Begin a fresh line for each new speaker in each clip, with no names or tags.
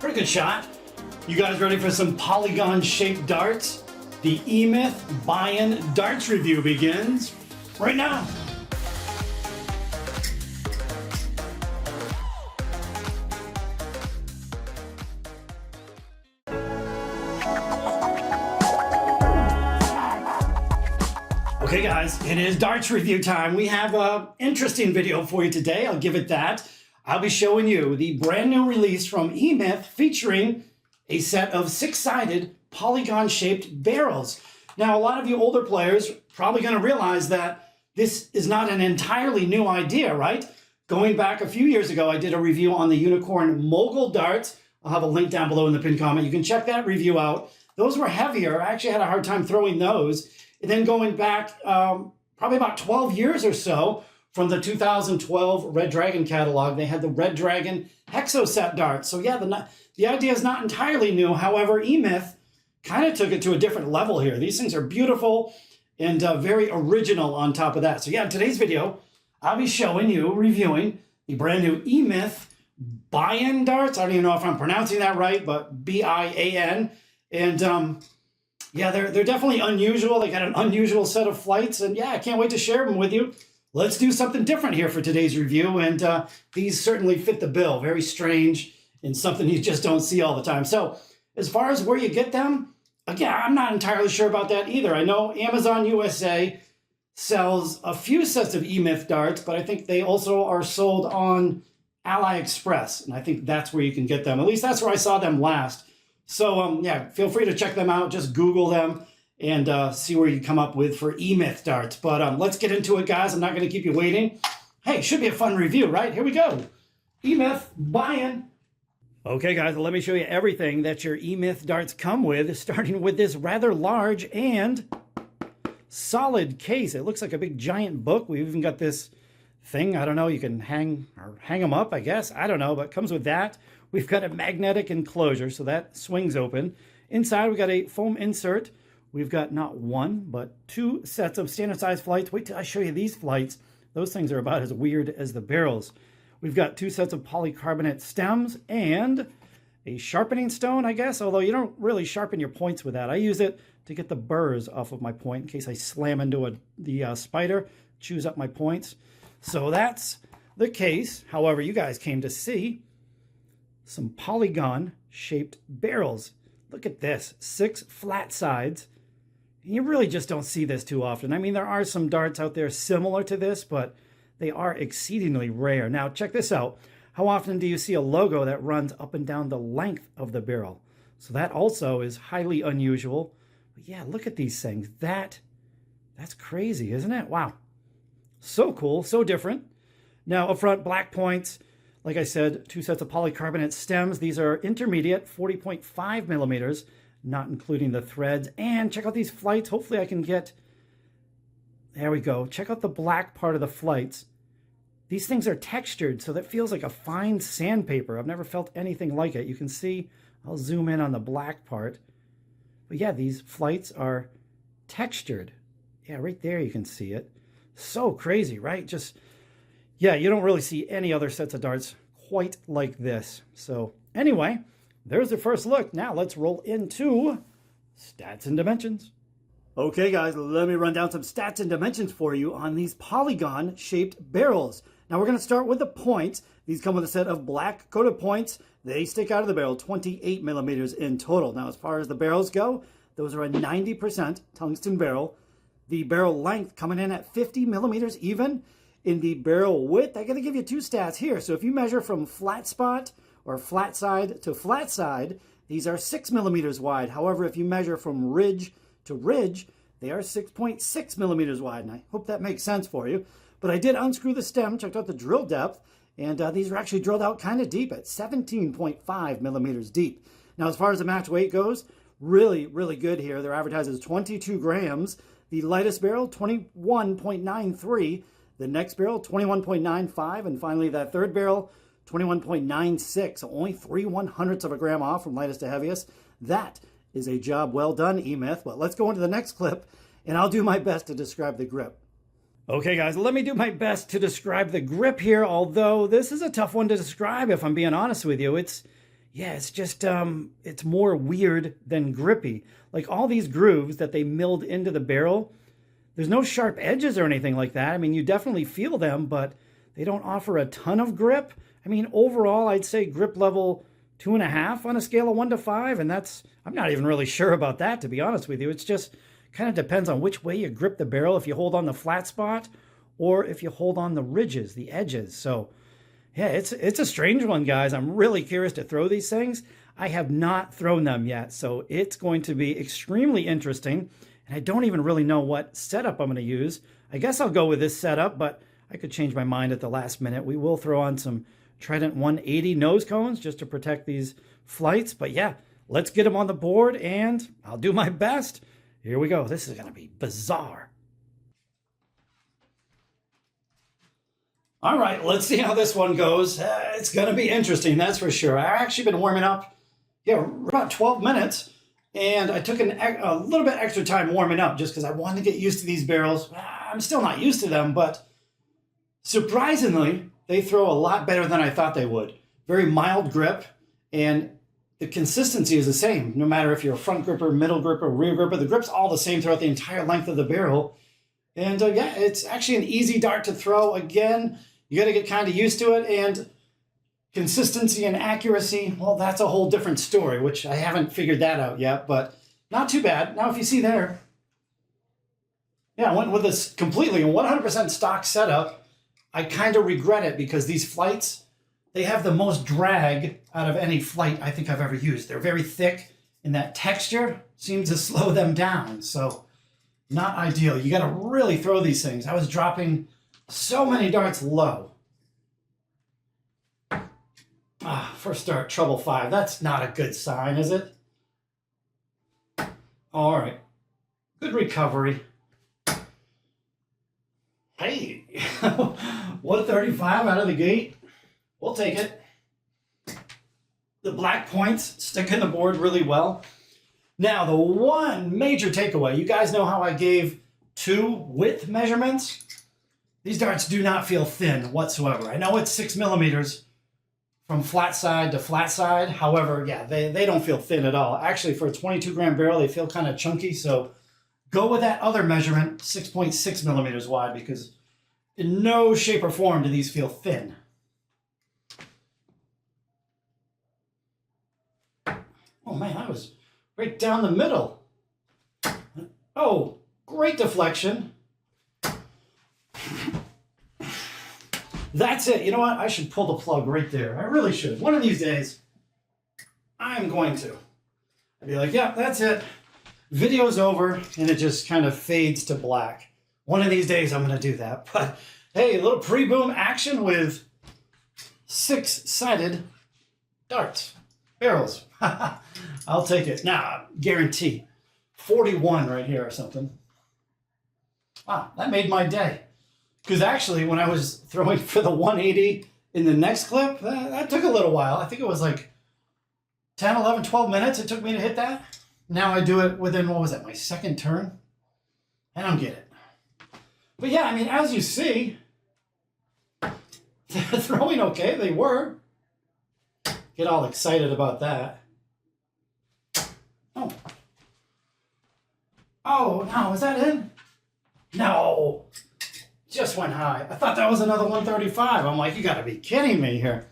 Pretty good shot. You guys ready for some polygon-shaped darts? The E-Myth Bian darts review begins right now. Okay guys, it is darts review time. We have an interesting video for you today, I'll give it that. I'll be showing you the brand new release from E-Myth featuring a set of six-sided polygon-shaped barrels. Now, a lot of you older players probably going to realize that this is not an entirely new idea, right? Going back a few years ago, I did a review on the Unicorn Mogul darts. I'll have a link down below in the pinned comment. You can check that review out. Those were heavier. I actually had a hard time throwing those. And then going back probably about 12 years or so, from the 2012 Red Dragon catalog, they had the Red Dragon Hexoset darts. So yeah, the idea is not entirely new. However, E-Myth kind of took it to a different level here. These things are beautiful and very original on top of that. So yeah, in today's video, I'll be showing you, reviewing the brand new E-Myth Bian darts. I don't even know if I'm pronouncing that right, but B-I-A-N. And yeah, they're definitely unusual. They got an unusual set of flights. And yeah, I can't wait to share them with you. Let's do something different here for today's review, and these certainly fit the bill. Very strange and something you just don't see all the time. So as far as where you get them, again, I'm not entirely sure about that either. I know Amazon USA sells a few sets of E-Myth darts, but I think they also are sold on AliExpress, and I think that's where you can get them. At least that's where I saw them last. So yeah, feel free to check them out. Just Google them and see where you come up with for E-Myth darts. But let's get into it, guys. I'm not going to keep you waiting. Hey, should be a fun review, right? Here we go. E-Myth Bian. Okay, guys, let me show you everything that your E-Myth darts come with, starting with this rather large and solid case. It looks like a big giant book. We've even got this thing. I don't know. You can hang them up, I guess. I don't know, but it comes with that. We've got a magnetic enclosure, so that swings open. Inside, we've got a foam insert. We've got not one, but two sets of standard size flights. Wait till I show you these flights. Those things are about as weird as the barrels. We've got two sets of polycarbonate stems and a sharpening stone, I guess, although you don't really sharpen your points with that. I use it to get the burrs off of my point in case I slam into the spider, chews up my points. So that's the case. However, you guys came to see some polygon-shaped barrels. Look at this, 6 flat sides. You really just don't see this too often. I mean, there are some darts out there similar to this, but they are exceedingly rare. Now, check this out. How often do you see a logo that runs up and down the length of the barrel? So that also is highly unusual. But yeah, look at these things. That's crazy, isn't it? Wow. So cool, so different. Now, up front, black points. Like I said, 2 sets of polycarbonate stems. These are intermediate, 40.5 millimeters. Not including the threads. And check out these flights. Hopefully I can get, there we go. Check out the black part of the flights. These things are textured, so that feels like a fine sandpaper. I've never felt anything like it. You can see, I'll zoom in on the black part. But yeah, these flights are textured. Yeah, right there you can see it. So crazy, right? Just, yeah, you don't really see any other sets of darts quite like this. So anyway, there's the first look. Now let's roll into stats and dimensions. Okay guys, let me run down some stats and dimensions for you on these polygon-shaped barrels. Now we're going to start with the points. These come with a set of black coated points. They stick out of the barrel, 28 millimeters in total. Now as far as the barrels go, those are a 90% tungsten barrel. The barrel length coming in at 50 millimeters even. In the barrel width, I'm going to give you 2 stats here. So if you measure from flat spot or flat side to flat side, these are 6 millimeters wide. However, if you measure from ridge to ridge, they are 6.6 millimeters wide. And I hope that makes sense for you. But I did unscrew the stem, checked out the drill depth, and these are actually drilled out kind of deep at 17.5 millimeters deep. Now, as far as the match weight goes, really, really good here. They're advertised as 22 grams. The lightest barrel, 21.93. The next barrel, 21.95. And finally, that third barrel, 21.96. So only 3/100ths of a gram off from lightest to heaviest. That is a job well done, E-Myth. But let's go into the next clip, and I'll do my best to describe the grip. Okay, guys, let me do my best to describe the grip here, although this is a tough one to describe, if I'm being honest with you. It's yeah, it's just, it's more weird than grippy. Like all these grooves that they milled into the barrel, there's no sharp edges or anything like that. I mean, you definitely feel them, but they don't offer a ton of grip. I mean, overall, I'd say grip level 2.5 on a scale of 1 to 5, and that's, I'm not even really sure about that, to be honest with you. It's just kind of depends on which way you grip the barrel, if you hold on the flat spot or if you hold on the ridges, the edges. So yeah, it's a strange one, guys. I'm really curious to throw these things. I have not thrown them yet, so it's going to be extremely interesting. And I don't even really know what setup I'm going to use. I guess I'll go with this setup, but I could change my mind at the last minute. We will throw on some Trident 180 nose cones just to protect these flights. But yeah, let's get them on the board, and I'll do my best. Here we go. This is going to be bizarre. All right, let's see how this one goes. It's going to be interesting, that's for sure. I've actually been warming up, yeah, about 12 minutes. And I took a little bit extra time warming up just because I wanted to get used to these barrels. I'm still not used to them, but surprisingly, they throw a lot better than I thought they would. Very mild grip, and the consistency is the same. No matter if you're a front gripper, middle gripper, rear gripper, the grip's all the same throughout the entire length of the barrel. And yeah, it's actually an easy dart to throw. Again, you got to get kind of used to it, and consistency and accuracy, well, that's a whole different story, which I haven't figured that out yet, but not too bad. Now, if you see there, yeah, I went with this completely 100% stock setup. I kind of regret it because these flights, they have the most drag out of any flight I think I've ever used. They're very thick, and that texture seems to slow them down, so not ideal. You got to really throw these things. I was dropping so many darts low. First start, treble 5. That's not a good sign, is it? All right. Good recovery. Hey, 135 out of the gate. We'll take it. The black points stick in the board really well. Now, the one major takeaway, you guys know how I gave 2 width measurements? These darts do not feel thin whatsoever. I know it's 6 millimeters from flat side to flat side. However, yeah, they don't feel thin at all. Actually, for a 22 gram barrel, they feel kind of chunky. So go with that other measurement, 6.6 millimeters wide, because in no shape or form do these feel thin. Oh man, that was right down the middle. Oh, great deflection. That's it. You know what? I should pull the plug right there. I really should. One of these days, I'm going to. I'd be like, yeah, that's it. Video's over, and it just kind of fades to black. One of these days, I'm going to do that. But hey, a little pre-boom action with 6-sided darts, barrels. I'll take it. Now, guarantee 41 right here or something. Wow, that made my day. Because actually, when I was throwing for the 180 in the next clip, that took a little while. I think it was like 10, 11, 12 minutes it took me to hit that. Now I do it within, what was that, my second turn? I don't get it. But yeah, I mean, as you see, they're throwing okay. They were. Get all excited about that. Oh. Oh, no, is that in? No. Just went high. I thought that was another 135. I'm like, you got to be kidding me here.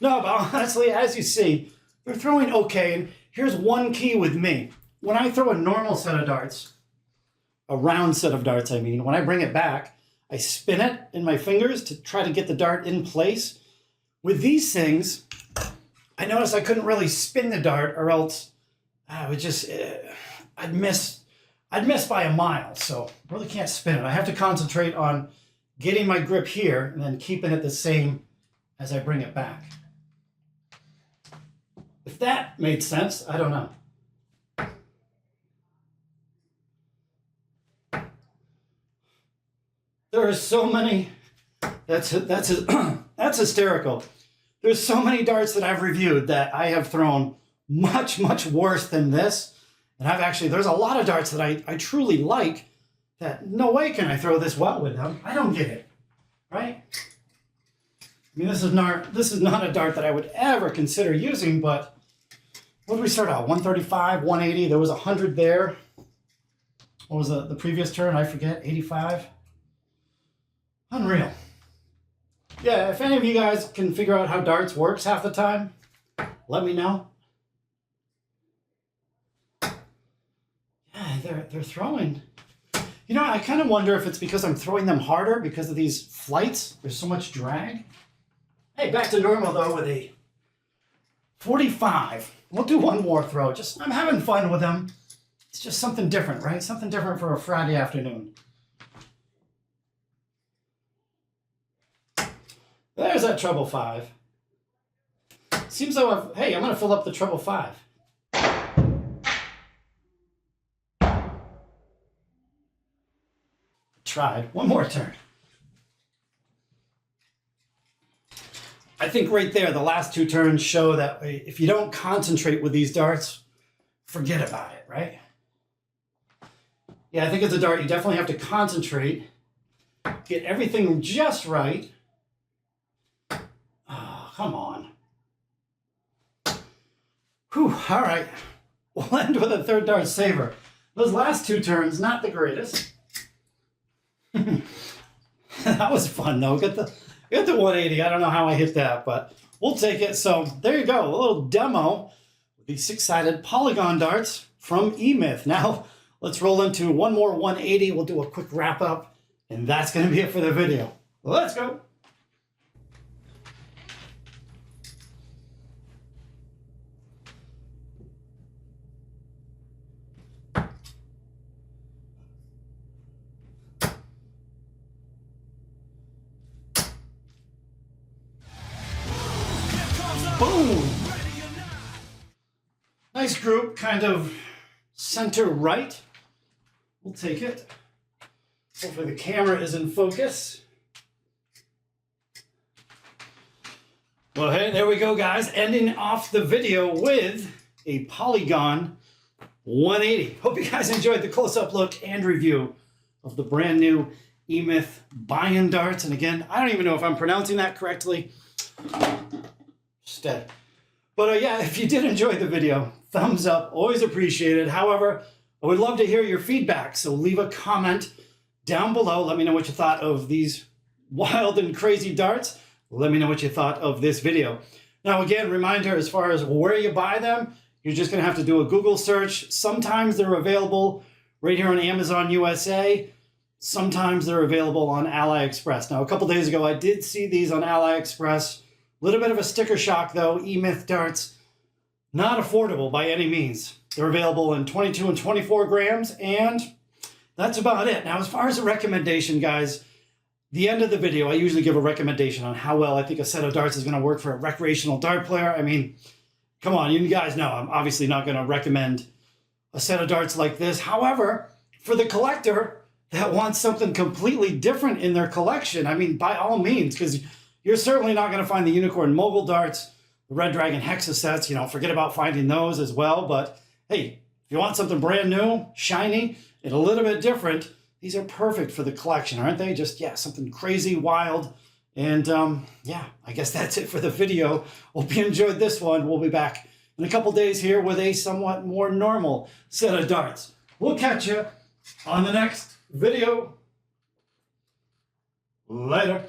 No, but honestly, as you see, they're throwing okay. And here's one key with me. When I throw a normal set of darts, a round set of darts, I mean, when I bring it back, I spin it in my fingers to try to get the dart in place. With these things, I noticed I couldn't really spin the dart, or else I would just, I'd miss by a mile, so I really can't spin it. I have to concentrate on getting my grip here and then keeping it the same as I bring it back. If that made sense, I don't know. There are so many, that's hysterical. There's so many darts that I've reviewed that I have thrown much, much worse than this. And there's a lot of darts that I truly like that no way can I throw this well with them. I don't get it, right? I mean, this is not a dart that I would ever consider using, but what did we start out? 135, 180. There was 100 there. What was the previous turn? I forget. 85. Unreal. Yeah, if any of you guys can figure out how darts works half the time, let me know. Yeah, they're throwing. You know, I kind of wonder if it's because I'm throwing them harder because of these flights. There's so much drag. Hey, back to normal though with a 45. We'll do one more throw. I'm having fun with them. It's just something different, right? Something different for a Friday afternoon. There's that treble 5. Seems though hey, I'm going to fill up the treble 5. Tried. One more turn. I think right there, the last 2 turns show that if you don't concentrate with these darts, forget about it, right? Yeah, I think it's a dart you definitely have to concentrate, get everything just right. Oh, come on. Whew, all right. We'll end with a 3rd dart saver. Those last 2 turns, not the greatest. That was fun though. Get the 180. I don't know how I hit that, but we'll take it. So there you go. A little demo with these 6-sided polygon darts from E-Myth. Now let's roll into one more 180. We'll do a quick wrap up, and that's going to be it for the video. Let's go. Boom! Nice group, kind of center right. We'll take it. Hopefully the camera is in focus. Well, hey, there we go, guys. Ending off the video with a polygon 180. Hope you guys enjoyed the close-up look and review of the brand new E-Myth Bian darts. And again, I don't even know if I'm pronouncing that correctly. But yeah, if you did enjoy the video, thumbs up, always appreciated. However, I would love to hear your feedback, so leave a comment down below. Let me know what you thought of these wild and crazy darts. Let me know what you thought of this video. Now again, reminder as far as where you buy them, you're just gonna have to do a Google search. Sometimes they're available right here on Amazon USA. Sometimes they're available on AliExpress. Now a couple days ago, I did see these on AliExpress. A little bit of a sticker shock though. E-Myth darts, not affordable by any means. They're available in 22 and 24 grams, and that's about it. Now, as far as a recommendation, guys, the end of the video, I usually give a recommendation on how well I think a set of darts is going to work for a recreational dart player. I mean, come on, you guys know I'm obviously not going to recommend a set of darts like this. However, for the collector that wants something completely different in their collection, I mean, by all means, because you're certainly not going to find the Unicorn Mogul darts, the Red Dragon Hexa sets. You know, forget about finding those as well. But hey, if you want something brand new, shiny, and a little bit different, these are perfect for the collection, aren't they? Just, yeah, something crazy, wild. And yeah, I guess that's it for the video. Hope you enjoyed this one. We'll be back in a couple days here with a somewhat more normal set of darts. We'll catch you on the next video. Later.